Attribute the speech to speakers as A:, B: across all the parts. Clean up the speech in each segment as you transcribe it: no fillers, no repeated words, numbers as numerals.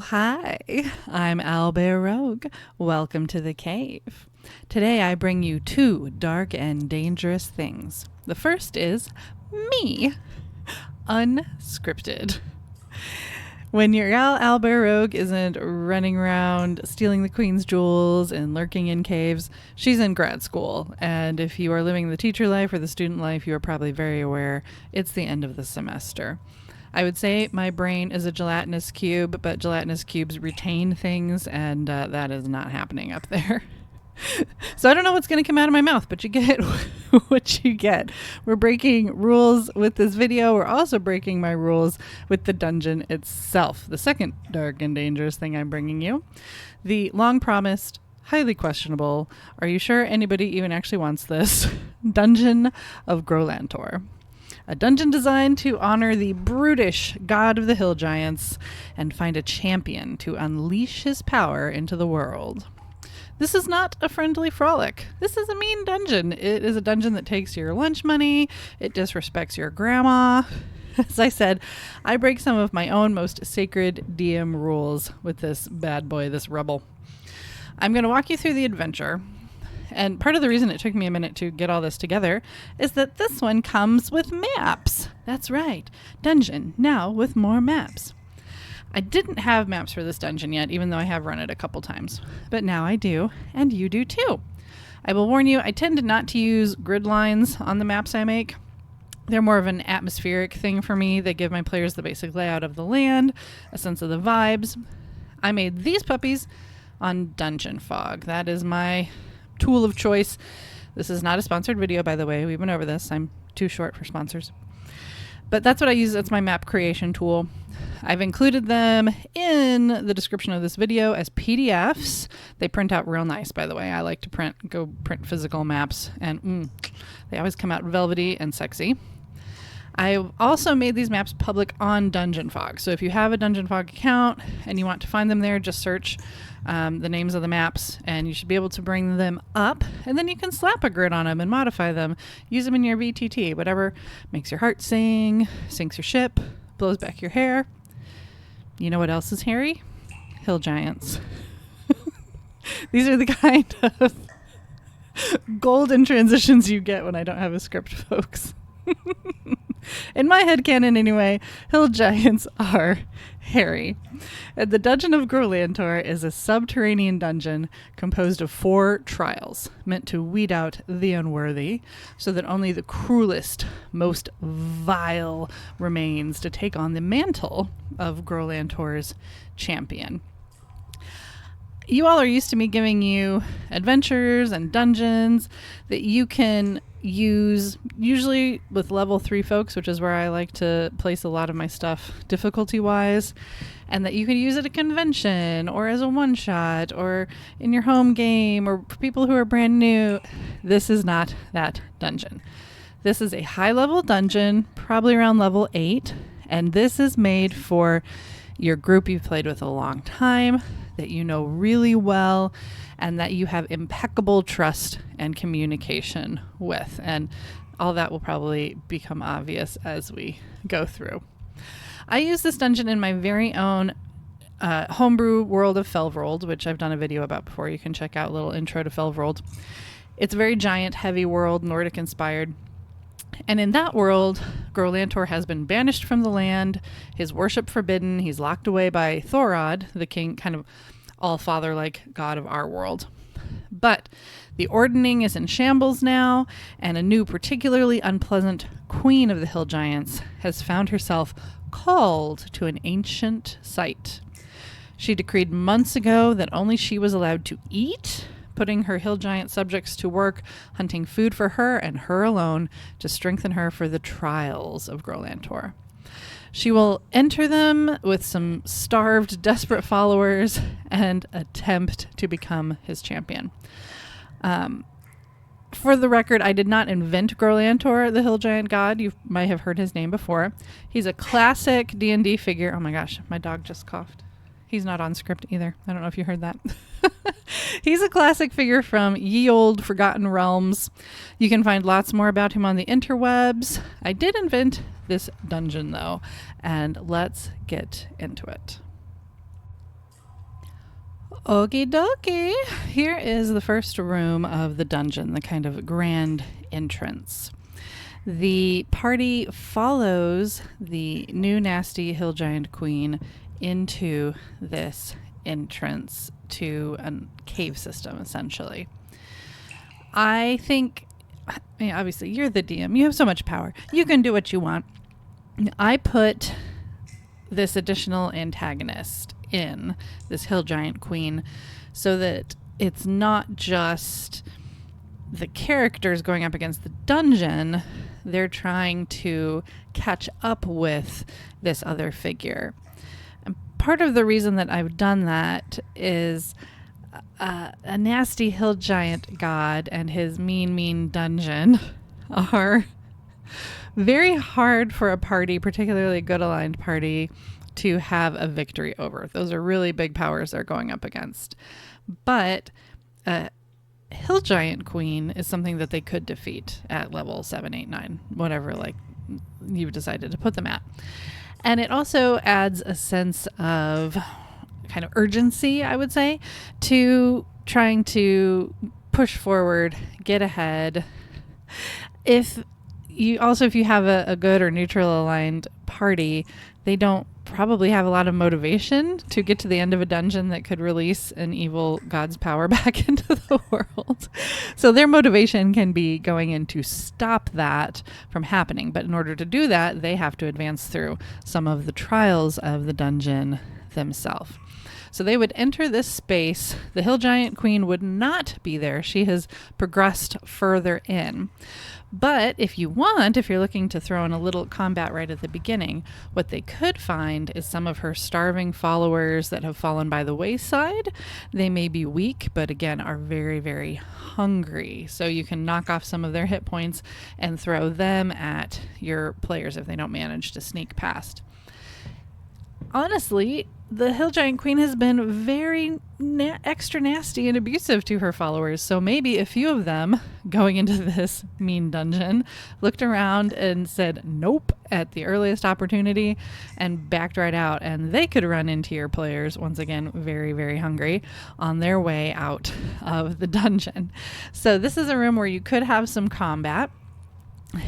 A: hi, I'm Owlbear Rogue. Welcome to the cave. Today I bring you two dark and dangerous things. The first is me, unscripted. When your gal Owlbear Rogue isn't running around stealing the queen's jewels and lurking in caves, she's in grad school. And if you are living the teacher life or the student life, you are probably very aware it's the end of the semester. I would say my brain is a gelatinous cube, but gelatinous cubes retain things, and that is not happening up there. So I don't know what's going to come out of my mouth, but you get what you get. We're breaking rules with this video. We're also breaking my rules with the dungeon itself. The second dark and dangerous thing I'm bringing you. The long-promised, highly questionable, are you sure anybody even actually wants this? Dungeon of Grolantor. A dungeon designed to honor the brutish god of the hill giants and find a champion to unleash his power into the world. This is not a friendly frolic. This is a mean dungeon. It is a dungeon that takes your lunch money. It disrespects your grandma. As I said, I break some of my own most sacred DM rules with this bad boy, this rebel. I'm going to walk you through the adventure. And part of the reason it took me a minute to get all this together is that this one comes with maps. That's right. Dungeon, now with more maps. I didn't have maps for this dungeon yet, even though I have run it a couple times. But now I do, and you do too. I will warn you, I tend not to use grid lines on the maps I make. They're more of an atmospheric thing for me. They give my players the basic layout of the land, a sense of the vibes. I made these puppies on DungeonFog. That is my tool of choice. This is not a sponsored video, by the way. We went over this. I'm too short for sponsors. But that's what I use. That's my map creation tool. I've included them in the description of this video as PDFs. They print out real nice, by the way. I like to print physical maps, and they always come out velvety and sexy. I also made these maps public on DungeonFog. So if you have a DungeonFog account and you want to find them there, just search the names of the maps and you should be able to bring them up, and then you can slap a grid on them and modify them. Use them in your VTT, whatever makes your heart sing, sinks your ship, blows back your hair. You know what else is hairy? Hill giants. These are the kind of golden transitions you get when I don't have a script, folks. In my headcanon anyway, hill giants are hairy. And the Dungeon of Grolantor is a subterranean dungeon composed of 4 trials, meant to weed out the unworthy, so that only the cruelest, most vile remains to take on the mantle of Grolantor's champion. You all are used to me giving you adventures and dungeons that you can use, usually with level 3 folks, which is where I like to place a lot of my stuff difficulty-wise, and that you can use at a convention or as a one-shot or in your home game or for people who are brand new. This is not that dungeon. This is a high-level dungeon, probably around level 8, and this is made for your group you've played with a long time, that you know really well, and that you have impeccable trust and communication with. And all that will probably become obvious as we go through. I use this dungeon in my very own homebrew world of Felvrold, which I've done a video about before. You can check out a little intro to Felvrold. It's a very giant, heavy world, Nordic inspired. And in that world, Grolantor has been banished from the land, his worship forbidden. He's locked away by Thorod, the king, kind of all-father-like god of our world. But the ordning is in shambles now, and a new, particularly unpleasant queen of the hill giants has found herself called to an ancient site. She decreed months ago that only she was allowed to eat, putting her hill giant subjects to work, hunting food for her and her alone to strengthen her for the trials of Grolantor. She will enter them with some starved, desperate followers and attempt to become his champion. For the record, I did not invent Grolantor, the hill giant god. You might have heard his name before. He's a classic D&D figure. Oh my gosh, my dog just coughed. He's not on script either. I don't know if you heard that. He's a classic figure from ye old Forgotten Realms. You can find lots more about him on the interwebs. I did invent this dungeon, though, and let's get into it. Okie dokie. Here is the first room of the dungeon, the kind of grand entrance. The party follows the new nasty hill giant queen into this entrance to a cave system, essentially. I think, obviously, you're the DM. You have so much power. You can do what you want. I put this additional antagonist in, this hill giant queen, so that it's not just the characters going up against the dungeon. They're trying to catch up with this other figure. And part of the reason that I've done that is a nasty hill giant god and his mean dungeon are very hard for a party, particularly a good aligned party, to have a victory over. Those are really big powers they're going up against. But hill giant queen is something that they could defeat at level 7, 8, 9, whatever like you've decided to put them at. And it also adds a sense of kind of urgency, I would say, to trying to push forward, get ahead. If you have a good or neutral aligned party, they don't probably have a lot of motivation to get to the end of a dungeon that could release an evil god's power back into the world. So their motivation can be going in to stop that from happening. But in order to do that, they have to advance through some of the trials of the dungeon themselves. So they would enter this space. The hill giant queen would not be there. She has progressed further in. But if you're looking to throw in a little combat right at the beginning, what they could find is some of her starving followers that have fallen by the wayside. They may be weak, but again, are very, very hungry. So you can knock off some of their hit points and throw them at your players if they don't manage to sneak past. Honestly, the hill giant queen has been very extra nasty and abusive to her followers. So maybe a few of them going into this mean dungeon looked around and said nope at the earliest opportunity and backed right out. And they could run into your players, once again, very, very hungry, on their way out of the dungeon. So this is a room where you could have some combat.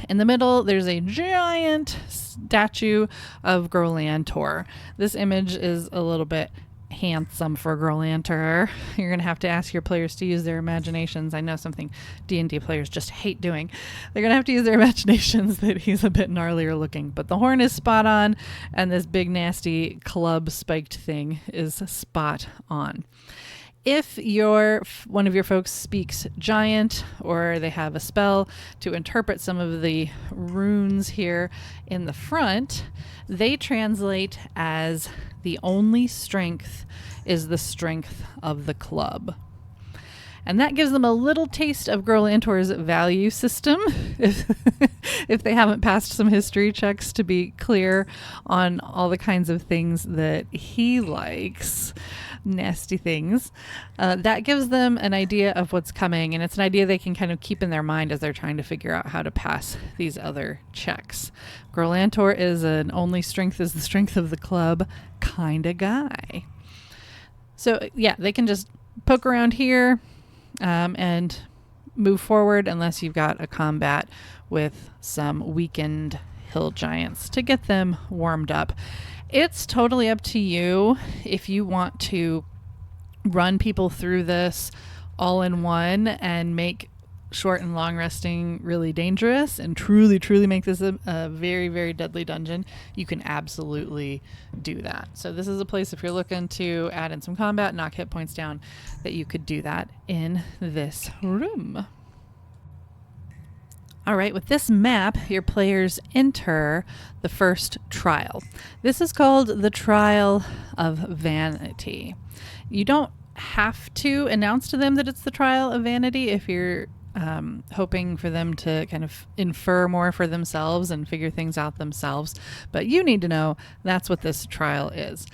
A: In the middle, there's a giant statue of Grolantor. This image is a little bit handsome for Grolantor. You're going to have to ask your players to use their imaginations. I know something D&D players just hate doing. They're going to have to use their imaginations that he's a bit gnarlier looking. But the horn is spot on, and this big nasty club spiked thing is spot on. If one of your folks speaks giant, or they have a spell to interpret some of the runes here in the front, they translate as the only strength is the strength of the club. And that gives them a little taste of Grolantor's value system, if they haven't passed some history checks to be clear on all the kinds of things that he likes, nasty things. That gives them an idea of what's coming, and it's an idea they can kind of keep in their mind as they're trying to figure out how to pass these other checks. Grolantor is an only strength is the strength of the club kind of guy. So yeah, they can just poke around here, and move forward unless you've got a combat with some weakened hill giants to get them warmed up. It's totally up to you if you want to run people through this all in one and make short and long resting really dangerous and truly make this a very, very deadly dungeon. You can absolutely do that. So this is a place, if you're looking to add in some combat, knock hit points down, that you could do that in this room. All right, with this map, your players enter the first trial. This is called the Trial of Vanity. You don't have to announce to them that it's the Trial of Vanity if you're hoping for them to kind of infer more for themselves and figure things out themselves. But you need to know that's what this trial is.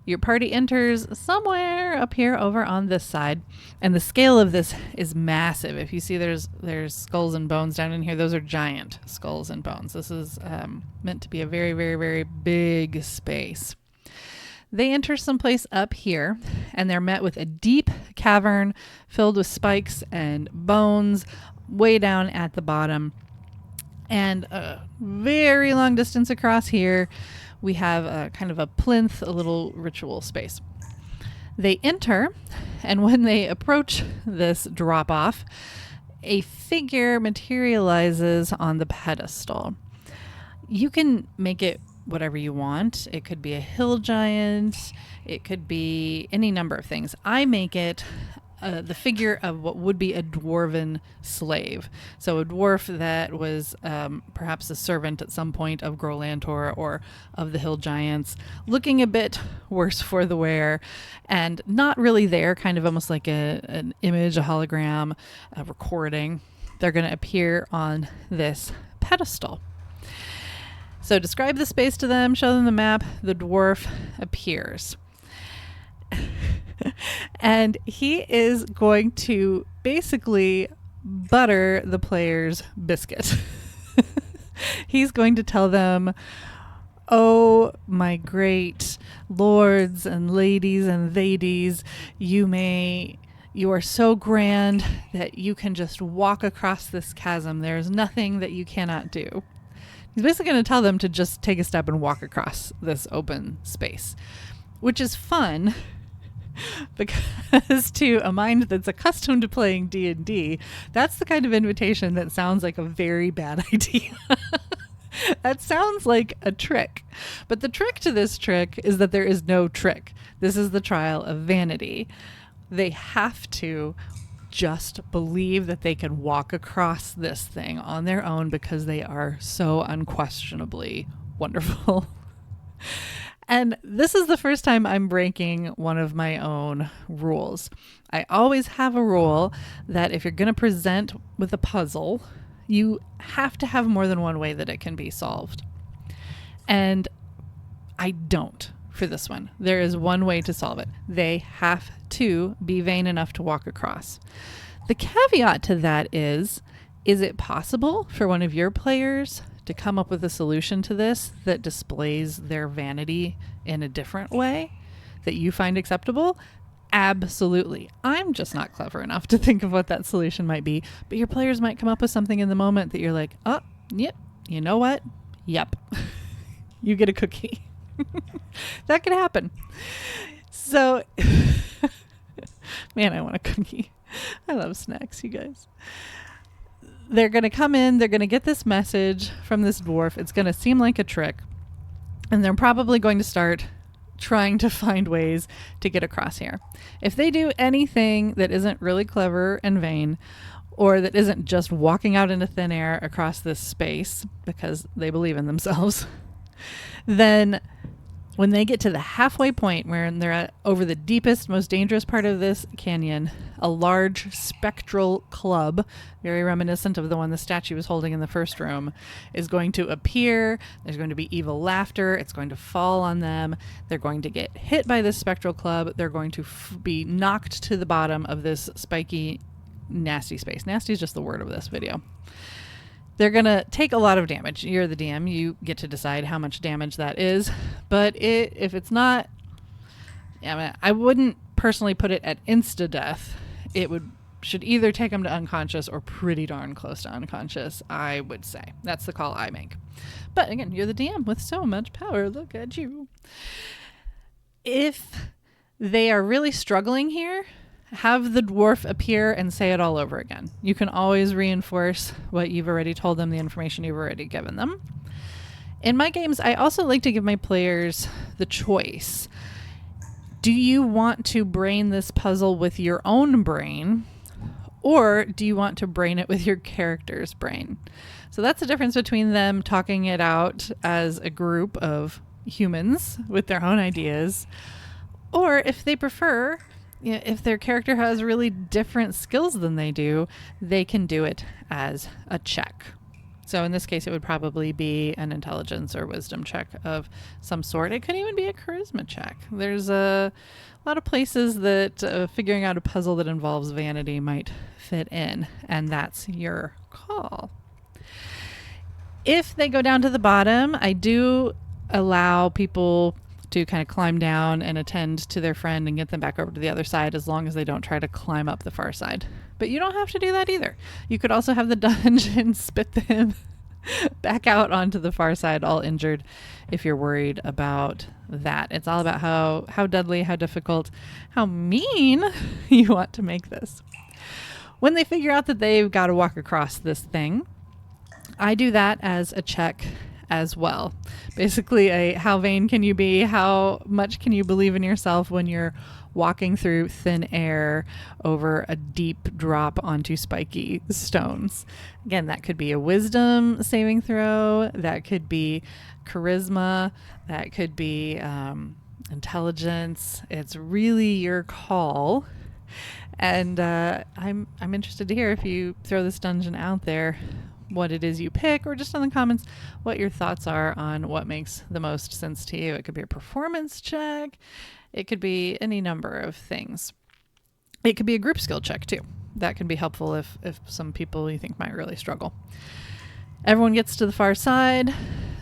A: Your party enters somewhere up here over on this side, and the scale of this is massive. If you see there's skulls and bones down in here, those are giant skulls and bones. This is meant to be a very, very, very big space. They enter someplace up here, and they're met with a deep cavern filled with spikes and bones way down at the bottom. And a very long distance across here, we have a kind of a plinth, a little ritual space. They enter, and when they approach this drop-off, a figure materializes on the pedestal. You can make it whatever you want. It could be a hill giant. It could be any number of things. I make it the figure of what would be a dwarven slave. So a dwarf that was perhaps a servant at some point of Grolantor or of the hill giants, looking a bit worse for the wear and not really there, kind of almost like an image, a hologram, a recording. They're going to appear on this pedestal. So describe the space to them, show them the map, the dwarf appears. And he is going to basically butter the player's biscuit. He's going to tell them, "Oh, my great lords and ladies and ladies, you are so grand that you can just walk across this chasm. There's nothing that you cannot do." He's basically going to tell them to just take a step and walk across this open space, which is fun because to a mind that's accustomed to playing D&D, that's the kind of invitation that sounds like a very bad idea. That sounds like a trick. But the trick to this trick is that there is no trick. This is the trial of vanity. They have to just believe that they can walk across this thing on their own because they are so unquestionably wonderful. And this is the first time I'm breaking one of my own rules. I always have a rule that if you're going to present with a puzzle, you have to have more than one way that it can be solved. And I don't for this one. There is one way to solve it. They have to be vain enough to walk across. The caveat to that is it possible for one of your players to come up with a solution to this that displays their vanity in a different way that you find acceptable? Absolutely. I'm just not clever enough to think of what that solution might be, but your players might come up with something in the moment that you're like, "Oh, yep, you know what? Yep." You get a cookie. That could happen. So, man, I want a cookie. I love snacks, you guys. They're going to come in, they're going to get this message from this dwarf. It's going to seem like a trick. And they're probably going to start trying to find ways to get across here. If they do anything that isn't really clever and vain, or that isn't just walking out into thin air across this space because they believe in themselves, then when they get to the halfway point where they're at over the deepest, most dangerous part of this canyon, a large spectral club, very reminiscent of the one the statue was holding in the first room, is going to appear. There's going to be evil laughter. It's going to fall on them. They're going to get hit by this spectral club. They're going to be knocked to the bottom of this spiky, nasty space. Nasty is just the word of this video. They're going to take a lot of damage. You're the DM. You get to decide how much damage that is. But if it's not... I wouldn't personally put it at insta-death. It should either take them to unconscious or pretty darn close to unconscious, I would say. That's the call I make. But again, you're the DM with so much power. Look at you. If they are really struggling here, have the dwarf appear and say it all over again. You can always reinforce what you've already told them, the information you've already given them. In my games, I also like to give my players the choice. Do you want to brain this puzzle with your own brain, or do you want to brain it with your character's brain? So that's the difference between them talking it out as a group of humans with their own ideas, or if they prefer... if their character has really different skills than they do, they can do it as a check. So in this case, it would probably be an intelligence or wisdom check of some sort. It could even be a charisma check. There's a lot of places that figuring out a puzzle that involves vanity might fit in, and that's your call. If they go down to the bottom, I do allow people to kind of climb down and attend to their friend and get them back over to the other side, as long as they don't try to climb up the far side. But you don't have to do that either. You could also have the dungeon spit them back out onto the far side all injured if you're worried about that. It's all about how deadly, how difficult, how mean you want to make this. When they figure out that they've got to walk across this thing, I do that as a check as well. Basically, how vain can you be? How much can you believe in yourself when you're walking through thin air over a deep drop onto spiky stones? Again, that could be a wisdom saving throw. That could be charisma. That could be intelligence. It's really your call. And I'm interested to hear, if you throw this dungeon out there, what it is you pick, or just in the comments what your thoughts are on what makes the most sense to you. It could be a performance check. It could be any number of things. It could be a group skill check too. That can be helpful if some people you think might really struggle. Everyone gets to the far side.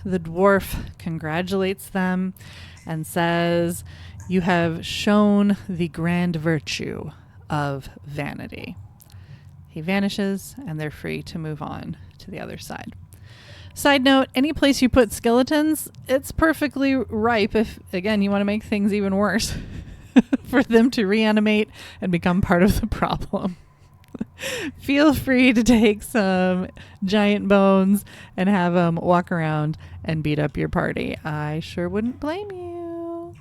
A: The dwarf congratulates them and says, "You have shown the grand virtue of vanity." He vanishes and they're free to move on to the other side. Side note, any place you put skeletons, it's perfectly ripe if, again, you want to make things even worse for them to reanimate and become part of the problem. Feel free to take some giant bones and have them walk around and beat up your party. I sure wouldn't blame you.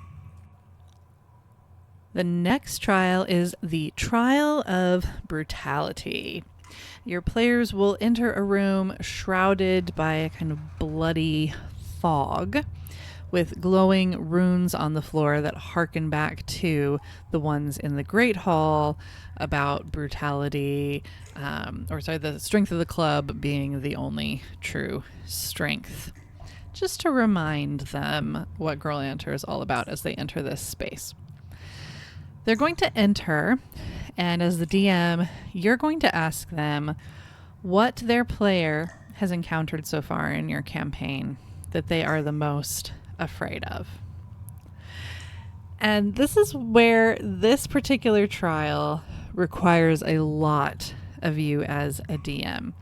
A: The next trial is the Trial of Brutality. Your players will enter a room shrouded by a kind of bloody fog with glowing runes on the floor that harken back to the ones in the Great Hall about brutality, the strength of the club being the only true strength. Just to remind them what Grolantor is all about as they enter this space. They're going to enter, and as the DM, you're going to ask them what their player has encountered so far in your campaign that they are the most afraid of. And this is where this particular trial requires a lot of you as a DM.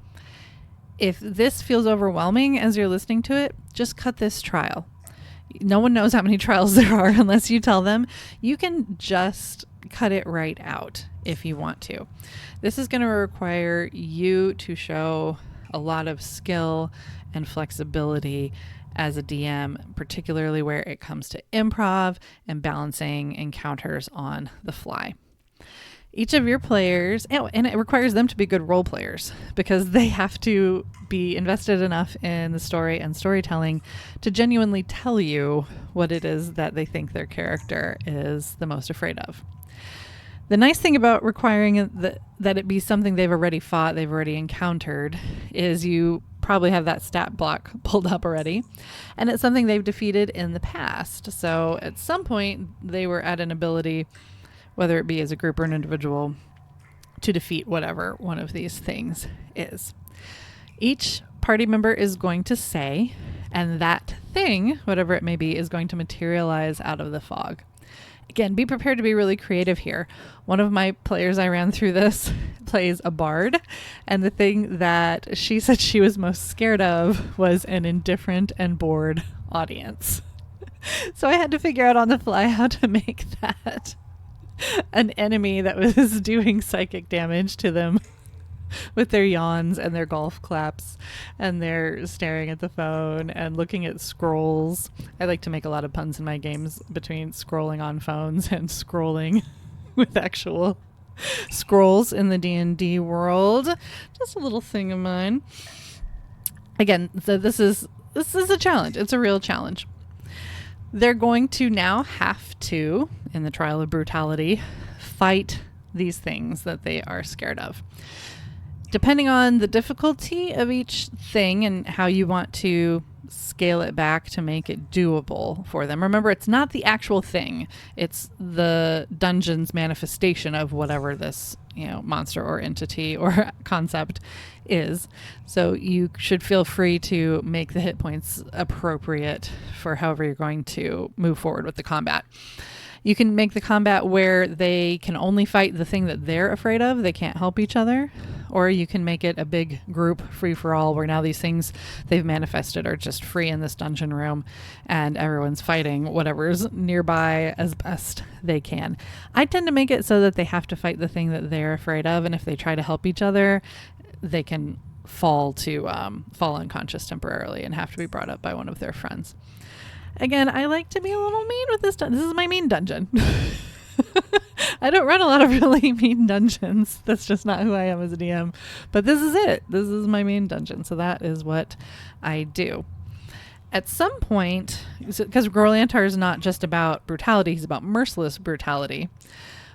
A: If this feels overwhelming as you're listening to it, just cut this trial. No one knows how many trials there are unless you tell them. You can just cut it right out if you want to. This is going to require you to show a lot of skill and flexibility as a DM, particularly where it comes to improv and balancing encounters on the fly. Each of your players, and it requires them to be good role players because they have to be invested enough in the story and storytelling to genuinely tell you what it is that they think their character is the most afraid of. The nice thing about requiring that it be something they've already fought, they've already encountered, is you probably have that stat block pulled up already, and it's something they've defeated in the past. So at some point, they were at an ability, whether it be as a group or an individual, to defeat whatever one of these things is. Each party member is going to say, and that thing, whatever it may be, is going to materialize out of the fog. Again, be prepared to be really creative here. One of my players I ran through this plays a bard, and the thing that she said she was most scared of was an indifferent and bored audience. So I had to figure out on the fly how to make that an enemy that was doing psychic damage to them with their yawns and their golf claps and their staring at the phone and looking at scrolls. I like to make a lot of puns in my games between scrolling on phones and scrolling with actual scrolls in the D&D world. Just a little thing of mine. Again, so this is a challenge. It's a real challenge. They're going to now have to, in the Trial of Brutality, fight these things that they are scared of. Depending on the difficulty of each thing and how you want to scale it back to make it doable for them. Remember, it's not the actual thing. It's the dungeon's manifestation of whatever this monster or entity or concept is. So you should feel free to make the hit points appropriate for however you're going to move forward with the combat. You can make the combat where they can only fight the thing that they're afraid of. They can't help each other. Or you can make it a big group free-for-all where now these things they've manifested are just free in this dungeon room and everyone's fighting whatever's nearby as best they can. I tend to make it so that they have to fight the thing that they're afraid of, and if they try to help each other, they can fall unconscious temporarily and have to be brought up by one of their friends. Again, I like to be a little mean with this dungeon. This is my mean dungeon. I don't run a lot of really mean dungeons. That's just not who I am as a DM. But this is it. This is my main dungeon. So that is what I do. At some point, because Grolantor is not just about brutality, he's about merciless brutality.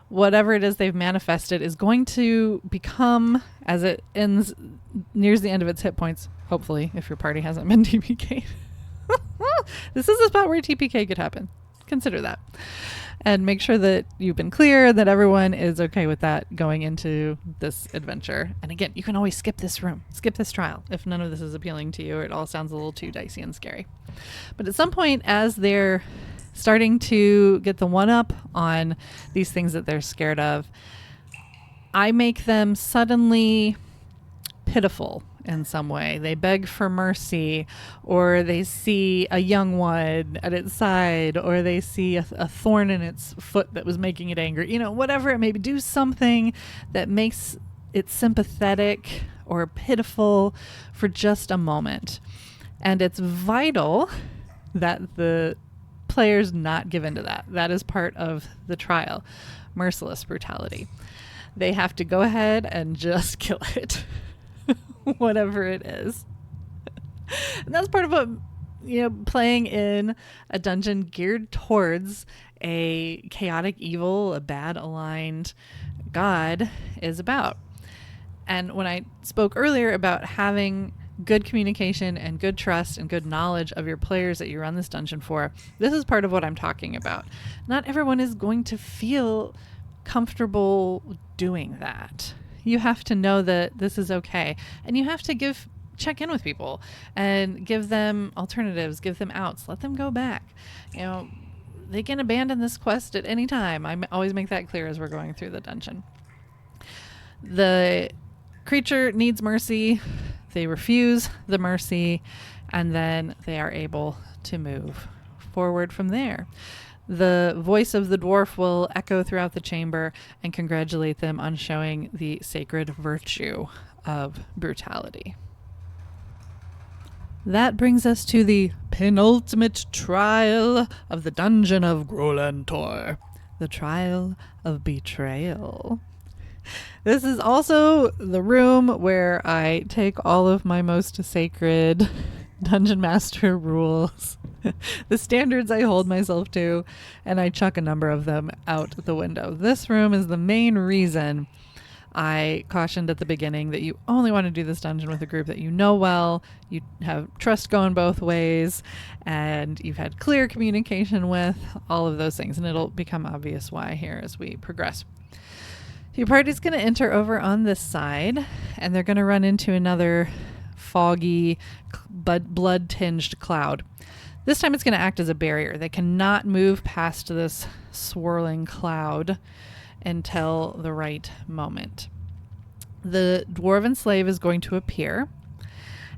A: Whatever it is they've manifested is going to become, as it nears the end of its hit points, hopefully, if your party hasn't been TPK'd. This is a spot where TPK could happen. Consider that. And make sure that you've been clear, that everyone is okay with that going into this adventure. And again, you can always skip this room, skip this trial, if none of this is appealing to you or it all sounds a little too dicey and scary. But at some point, as they're starting to get the one-up on these things that they're scared of, I make them suddenly pitiful in some way. They beg for mercy, or they see a young one at its side, or they see a thorn in its foot that was making it angry. Whatever it may be, do something that makes it sympathetic or pitiful for just a moment. And it's vital that the players not give in to that. That is part of the trial. Merciless brutality. They have to go ahead and just kill it. Whatever it is. And that's part of what, playing in a dungeon geared towards a chaotic evil, a bad aligned god is about. And when I spoke earlier about having good communication and good trust and good knowledge of your players that you run this dungeon for, this is part of what I'm talking about. Not everyone is going to feel comfortable doing that. You have to know that this is okay. And you have to check in with people and give them alternatives, give them outs, let them go back. They can abandon this quest at any time. I always make that clear as we're going through the dungeon. The creature needs mercy. They refuse the mercy, and then they are able to move forward from there. The voice of the dwarf will echo throughout the chamber and congratulate them on showing the sacred virtue of brutality. That brings us to the penultimate trial of the Dungeon of Grolantor, the trial of Betrayal. This is also the room where I take all of my most sacred Dungeon Master rules, the standards I hold myself to, and I chuck a number of them out the window. This room is the main reason I cautioned at the beginning that you only want to do this dungeon with a group that you know well, you have trust going both ways, and you've had clear communication with, all of those things, and it'll become obvious why here as we progress. Your party's going to enter over on this side, and they're going to run into another foggy, blood-tinged cloud. This time it's going to act as a barrier. They cannot move past this swirling cloud until the right moment. The dwarven slave is going to appear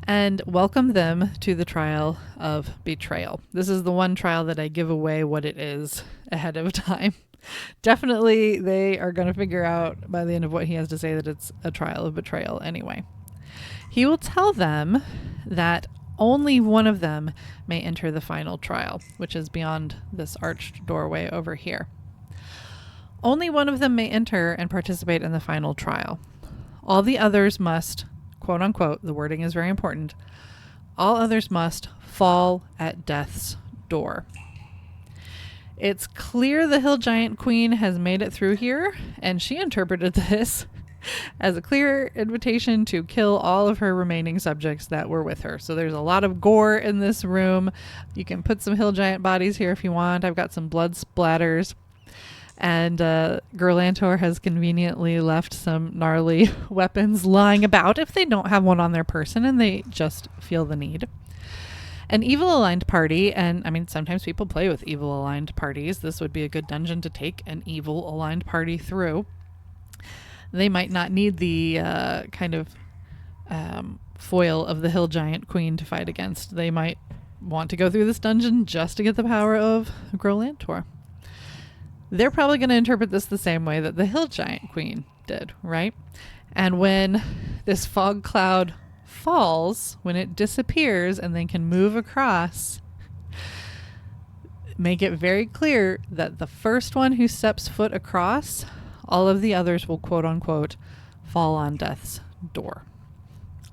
A: and welcome them to the trial of Betrayal. This is the one trial that I give away what it is ahead of time. Definitely they are going to figure out by the end of what he has to say that it's a trial of betrayal anyway. He will tell them that only one of them may enter the final trial, which is beyond this arched doorway over here. Only one of them may enter and participate in the final trial. All the others must, quote unquote, the wording is very important, all others must fall at death's door. It's clear the Hill Giant Queen has made it through here, and she interpreted this as a clear invitation to kill all of her remaining subjects that were with her. So there's a lot of gore in this room. You can put some Hill Giant bodies here if you want. I've got some blood splatters. And Grolantor has conveniently left some gnarly weapons lying about if they don't have one on their person and they just feel the need. An evil aligned party, and I mean, sometimes people play with evil aligned parties. This would be a good dungeon to take an evil aligned party through. They might not need the kind of foil of the hill giant queen to fight against. They might want to go through this dungeon just to get the power of Grolantor. They're probably going to interpret this the same way that the hill giant queen did, right? And when this fog cloud falls, when it disappears and they can move across, make it very clear that the first one who steps foot across, all of the others will quote unquote fall on death's door.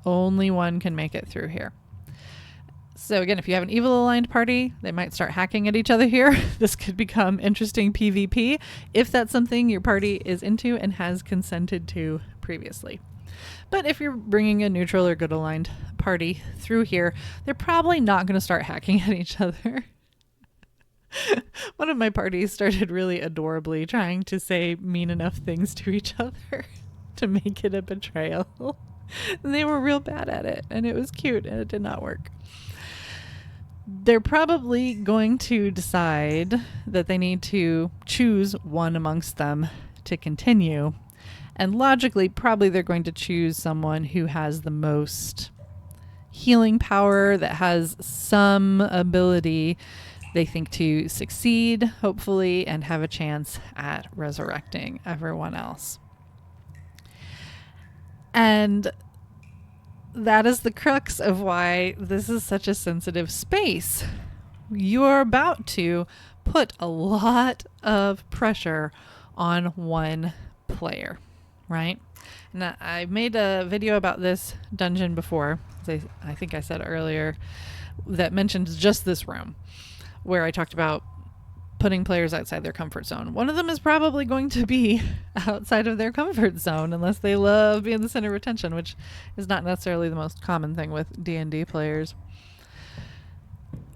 A: Only one can make it through here. So again, if you have an evil aligned party, they might start hacking at each other here. This could become interesting PvP if that's something your party is into and has consented to previously. But if you're bringing a neutral or good aligned party through here, they're probably not going to start hacking at each other. One of my parties started really adorably trying to say mean enough things to each other to make it a betrayal. And they were real bad at it, and it was cute, and it did not work. They're probably going to decide that they need to choose one amongst them to continue. And logically, probably they're going to choose someone who has the most healing power, that has some ability, they think, to succeed, hopefully, and have a chance at resurrecting everyone else. And that is the crux of why this is such a sensitive space. You're about to put a lot of pressure on one player, right? Now, I made a video about this dungeon before, I think I said earlier, that mentions just this room, where I talked about putting players outside their comfort zone. One of them is probably going to be outside of their comfort zone unless they love being the center of attention, which is not necessarily the most common thing with D&D players.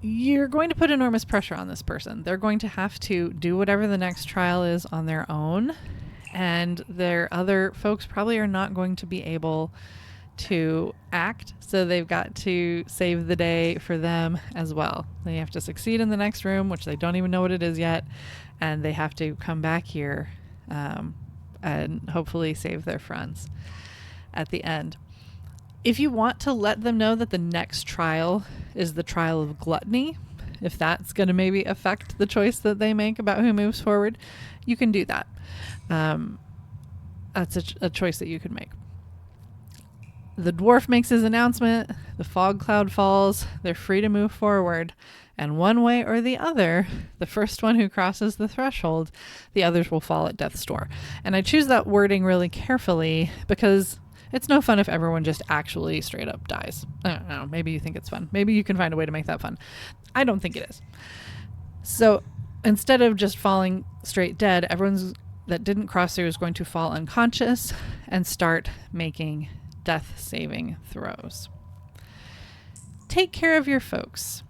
A: You're going to put enormous pressure on this person. They're going to have to do whatever the next trial is on their own, and their other folks probably are not going to be able to act, so they've got to save the day for them as well. They have to succeed in the next room, which they don't even know what it is yet, and they have to come back here and hopefully save their friends at the end. If you want to let them know that the next trial is the trial of Gluttony, if that's going to maybe affect the choice that they make about who moves forward, you can do that. That's a choice that you could make. The dwarf makes his announcement, the fog cloud falls, they're free to move forward, and one way or the other, the first one who crosses the threshold, the others will fall at death's door. And I choose that wording really carefully because it's no fun if everyone just actually straight up dies. I don't know, maybe you think it's fun. Maybe you can find a way to make that fun. I don't think it is. So instead of just falling straight dead, everyone that didn't cross through is going to fall unconscious and start making death saving throws. Take care of your folks.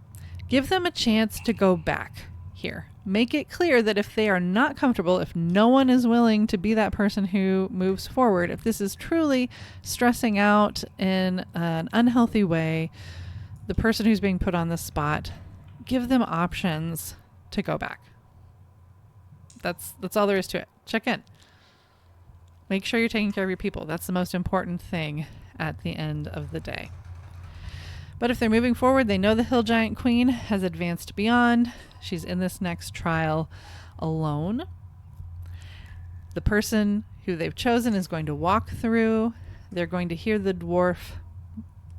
A: Give them a chance to go back here. Make it clear that if they are not comfortable, if no one is willing to be that person who moves forward, if this is truly stressing out in an unhealthy way, the person who's being put on the spot, give them options to go back. That's all there is to it. Check in. Make sure you're taking care of your people. That's the most important thing at the end of the day. But if they're moving forward, they know the Hill Giant Queen has advanced beyond. She's in this next trial alone. The person who they've chosen is going to walk through. They're going to hear the dwarf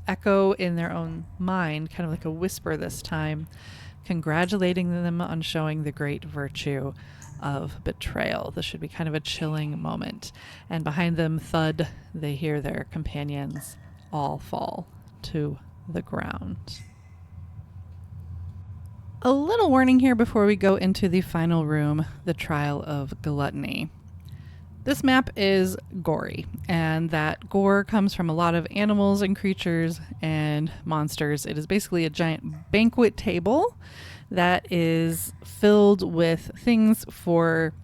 A: echo in their own mind, kind of like a whisper this time, congratulating them on showing the great virtue of betrayal. This should be kind of a chilling moment. And behind them, thud, they hear their companions all fall to the ground. A little warning here before we go into the final room, the trial of Gluttony. This map is gory, and that gore comes from a lot of animals and creatures and monsters. It is basically a giant banquet table that is filled with things for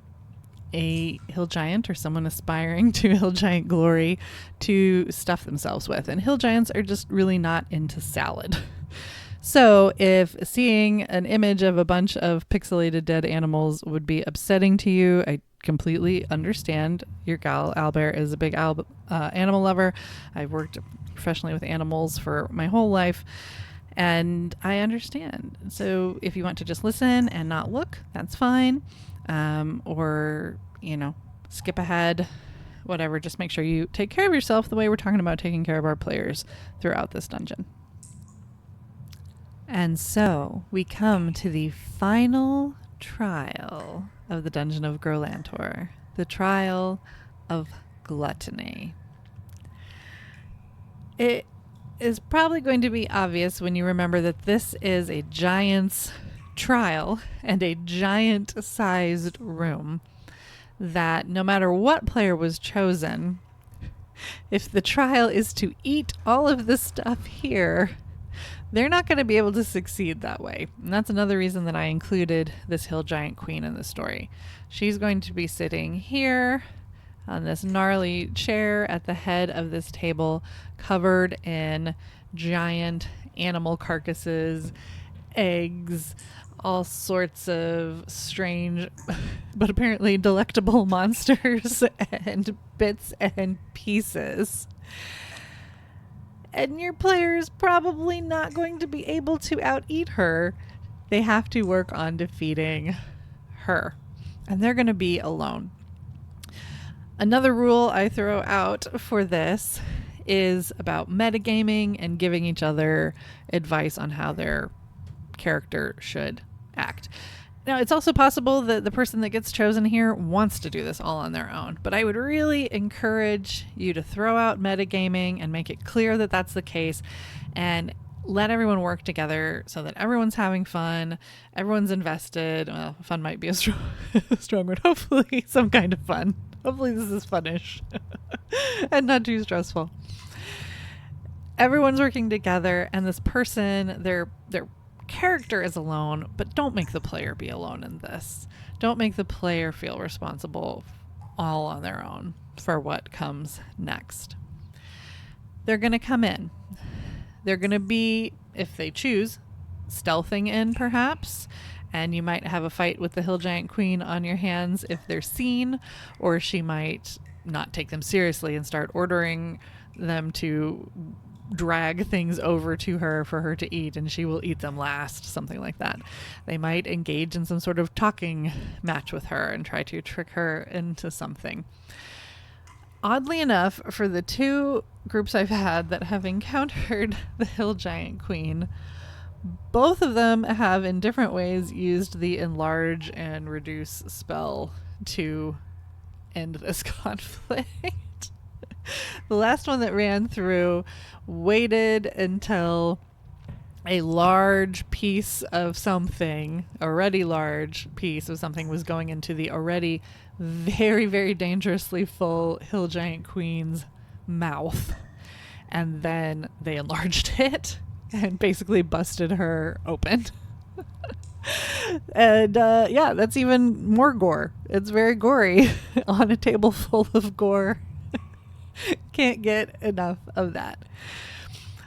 A: a hill giant or someone aspiring to hill giant glory to stuff themselves with. And hill giants are just really not into salad. So if seeing an image of a bunch of pixelated dead animals would be upsetting to you, I completely understand. Your gal Owlbear is a big animal lover. I've worked professionally with animals for my whole life, and I understand. So if you want to just listen and not look, that's fine. Or, skip ahead, whatever. Just make sure you take care of yourself the way we're talking about taking care of our players throughout this dungeon. And so we come to the final trial of the Dungeon of Grolantor, the trial of Gluttony. It is probably going to be obvious when you remember that this is a giant's trial and a giant-sized room, that no matter what player was chosen, if the trial is to eat all of this stuff here, they're not going to be able to succeed that way. And that's another reason that I included this hill giant queen in the story. She's going to be sitting here on this gnarly chair at the head of this table, covered in giant animal carcasses, eggs, all sorts of strange but apparently delectable monsters and bits and pieces. And your player is probably not going to be able to out-eat her. They have to work on defeating her. And they're going to be alone. Another rule I throw out for this is about metagaming and giving each other advice on how their character should act. Now, it's also possible that the person that gets chosen here wants to do this all on their own, but I would really encourage you to throw out metagaming and make it clear that that's the case, and let everyone work together so that everyone's having fun, everyone's invested. Well, fun might be a strong word. Hopefully some kind of fun. Hopefully this is funnish and not too stressful. Everyone's working together, and this person, their character is alone, but don't make the player be alone in this. Don't make the player feel responsible all on their own for what comes next. They're going to come in. They're going to be, if they choose, stealthing in perhaps, and you might have a fight with the hill giant queen on your hands if they're seen, or she might not take them seriously and start ordering them to drag things over to her for her to eat, and she will eat them last, something like that. They might engage in some sort of talking match with her and try to trick her into something. Oddly enough, for the two groups I've had that have encountered the hill giant queen, both of them have in different ways used the enlarge and reduce spell to end this conflict. The last one that ran through waited until a large piece of something, already large piece of something, was going into the already very, very dangerously full hill giant queen's mouth. And then they enlarged it and basically busted her open. And yeah, that's even more gore. It's very gory on a table full of gore. Can't get enough of that.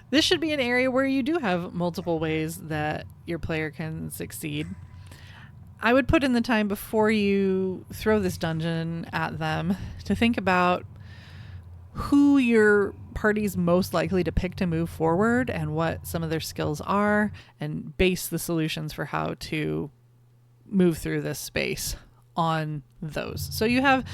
A: This should be an area where you do have multiple ways that your player can succeed. I would put in the time before you throw this dungeon at them to think about who your party's most likely to pick to move forward and what some of their skills are, and base the solutions for how to move through this space on those. So you have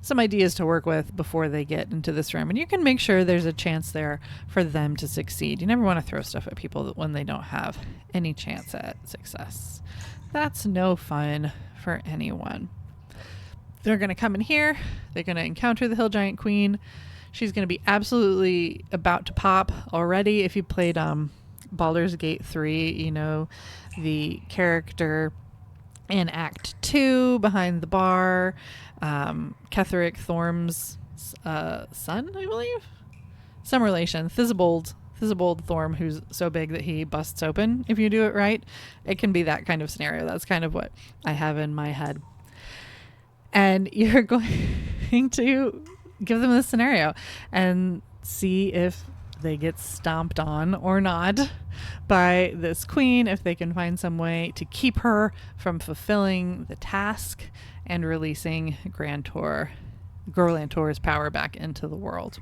A: some ideas to work with before they get into this room, and you can make sure there's a chance there for them to succeed. You never want to throw stuff at people when they don't have any chance at success. That's no fun for anyone. They're going to come in here. They're going to encounter the hill giant queen. She's going to be absolutely about to pop already. If you played Baldur's Gate 3, you know the character in Act 2 behind the bar, Ketheric Thorm's son, I believe? Some relation. Thizzibold Thorm, who's so big that he busts open if you do it right. It can be that kind of scenario. That's kind of what I have in my head. And you're going to give them this scenario and see if they get stomped on or not by this queen, if they can find some way to keep her from fulfilling the task and releasing Grolantor's power back into the world.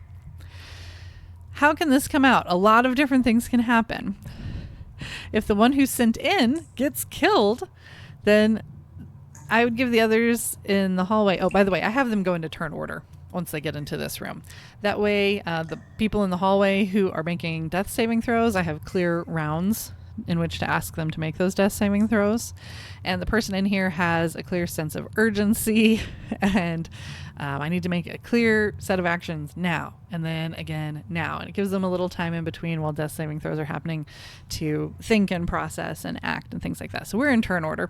A: How can this come out? A lot of different things can happen. If the one who's sent in gets killed, then I would give the others in the hallway. Oh, by the way, I have them go into turn order once they get into this room. That way, the people in the hallway who are making death saving throws, I have clear rounds in which to ask them to make those death saving throws. And the person in here has a clear sense of urgency, and I need to make a clear set of actions now, and then again now. And it gives them a little time in between while death saving throws are happening to think and process and act and things like that. So we're in turn order.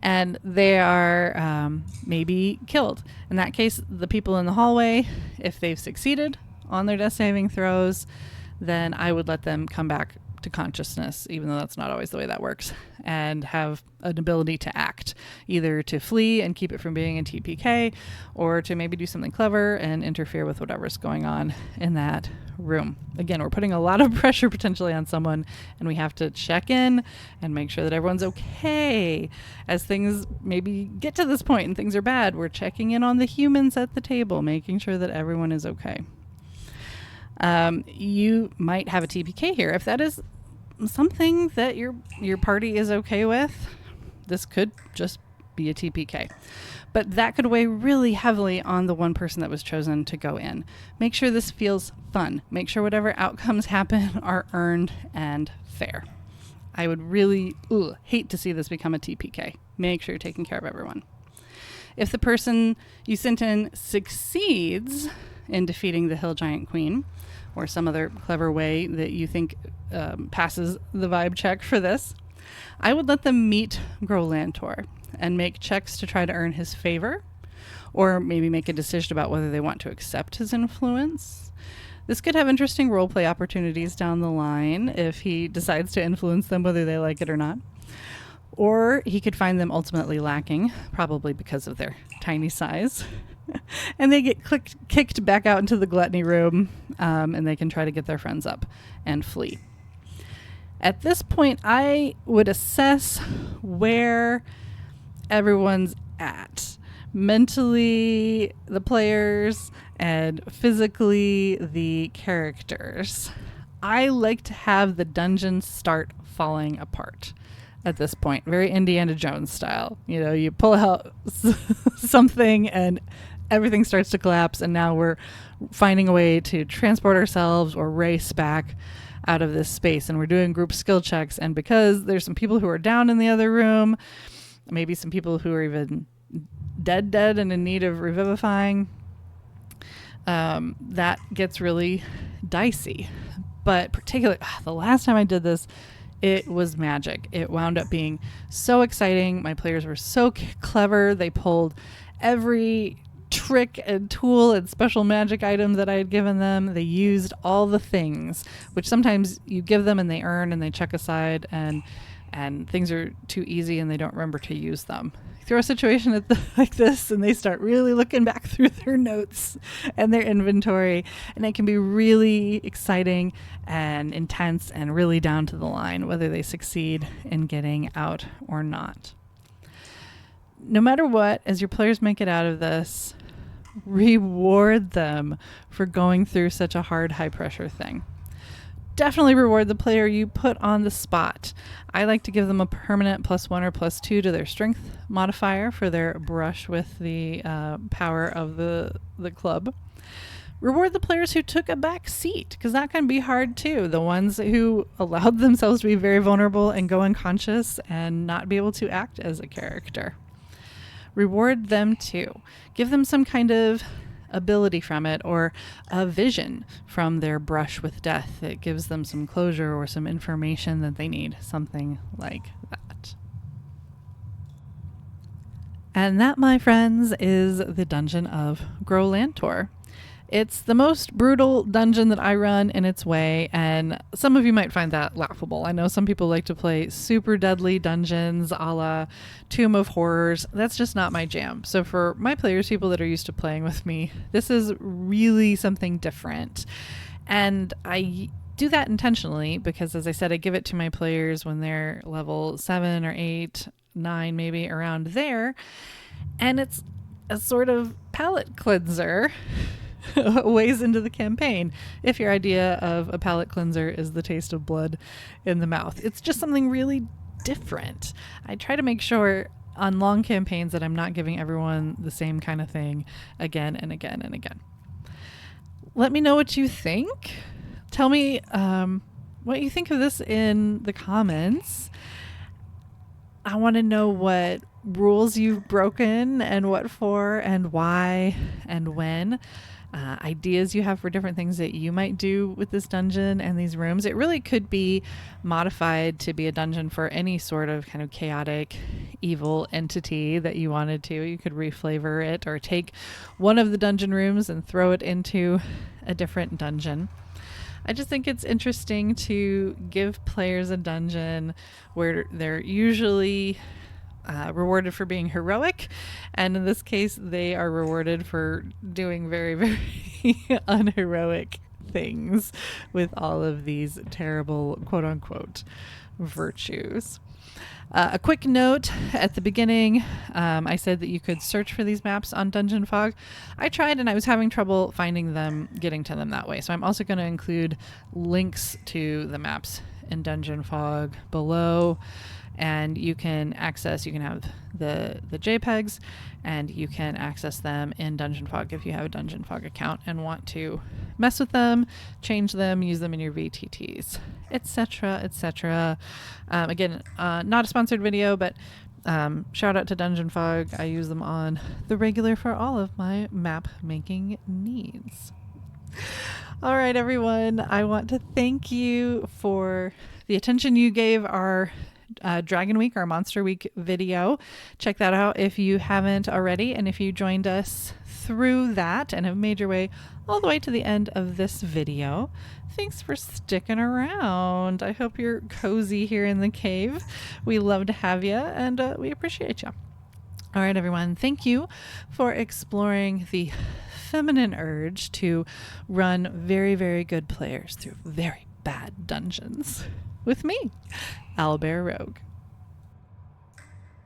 A: And they are maybe killed. In that case, the people in the hallway, if they've succeeded on their death saving throws, then I would let them come back to consciousness, even though that's not always the way that works, and have an ability to act, either to flee and keep it from being a TPK, or to maybe do something clever and interfere with whatever's going on in that room. Again, we're putting a lot of pressure potentially on someone, and we have to check in and make sure that everyone's okay. As things maybe get to this point and things are bad, we're checking in on the humans at the table, making sure that everyone is okay. You might have a TPK here. If that is something that your party is okay with, this could just be a TPK. But that could weigh really heavily on the one person that was chosen to go in. Make sure this feels fun. Make sure whatever outcomes happen are earned and fair. I would really hate to see this become a TPK. Make sure you're taking care of everyone. If the person you sent in succeeds in defeating the Hill Giant Queen, or some other clever way that you think passes the vibe check for this, I would let them meet Grolantor and make checks to try to earn his favor, or maybe make a decision about whether they want to accept his influence. This could have interesting roleplay opportunities down the line if he decides to influence them, whether they like it or not. Or he could find them ultimately lacking, probably because of their tiny size. And they get kicked back out into the gluttony room, and they can try to get their friends up and flee. At this point, I would assess where everyone's at. Mentally, the players, and physically, the characters. I like to have the dungeon start falling apart at this point. Very Indiana Jones style. You know, you pull out something and everything starts to collapse, and now we're finding a way to transport ourselves or race back out of this space. And we're doing group skill checks, and because there's some people who are down in the other room, maybe some people who are even dead and in need of revivifying, that gets really dicey. But particularly, the last time I did this, it was magic. It wound up being so exciting. My players were so clever. They pulled every trick and tool and special magic item that I had given them. They used all the things, which sometimes you give them and they earn and they check aside, and things are too easy and they don't remember to use them. Throw a situation like this and they start really looking back through their notes and their inventory, and it can be really exciting and intense and really down to the line whether they succeed in getting out or not. No matter what, as your players make it out of this, reward them for going through such a hard, high-pressure thing. Definitely reward the player you put on the spot. I like to give them a permanent +1 or +2 to their strength modifier for their brush with the power of the club. Reward the players who took a back seat, because that can be hard too. The ones who allowed themselves to be very vulnerable and go unconscious and not be able to act as a character. Reward them too. Give them some kind of ability from it, or a vision from their brush with death that gives them some closure or some information that they need, something like that. And that, my friends, is the Dungeon of Grolantor. It's the most brutal dungeon that I run in its way, and some of you might find that laughable. I know some people like to play super deadly dungeons a la Tomb of Horrors. That's just not my jam. So for my players, people that are used to playing with me, this is really something different. And I do that intentionally because, as I said, I give it to my players when they're level 7 or 8, 9, maybe around there. And it's a sort of palate cleanser ways into the campaign. If your idea of a palate cleanser is the taste of blood in the mouth, it's just something really different. I try to make sure on long campaigns that I'm not giving everyone the same kind of thing again and again and again. Let me know what you think. Tell me what you think of this in the comments. I want to know what rules you've broken and what for and why and when. Ideas you have for different things that you might do with this dungeon and these rooms. It really could be modified to be a dungeon for any sort of kind of chaotic evil entity that you wanted to. You could reflavor it or take one of the dungeon rooms and throw it into a different dungeon. I just think it's interesting to give players a dungeon where they're usually rewarded for being heroic, and in this case they are rewarded for doing very, very unheroic things with all of these terrible quote-unquote virtues. A quick note at the beginning, I said that you could search for these maps on DungeonFog. I tried and I was having trouble finding them, getting to them that way. So I'm also going to include links to the maps in DungeonFog below. And you can have the JPEGs, and you can access them in DungeonFog if you have a DungeonFog account and want to mess with them, change them, use them in your VTTs, etc., etc. Again, not a sponsored video, but shout out to DungeonFog. I use them on the regular for all of my map making needs. All right, everyone. I want to thank you for the attention you gave our Dragon Week, our Monster Week video. Check that out if you haven't already, and if you joined us through that and have made your way all the way to the end of this video, thanks for sticking around. I hope you're cozy here in the cave. We love to have you, and we appreciate you. All right, everyone. Thank you for exploring the feminine urge to run very, very good players through very bad dungeons with me, Owlbear Rogue.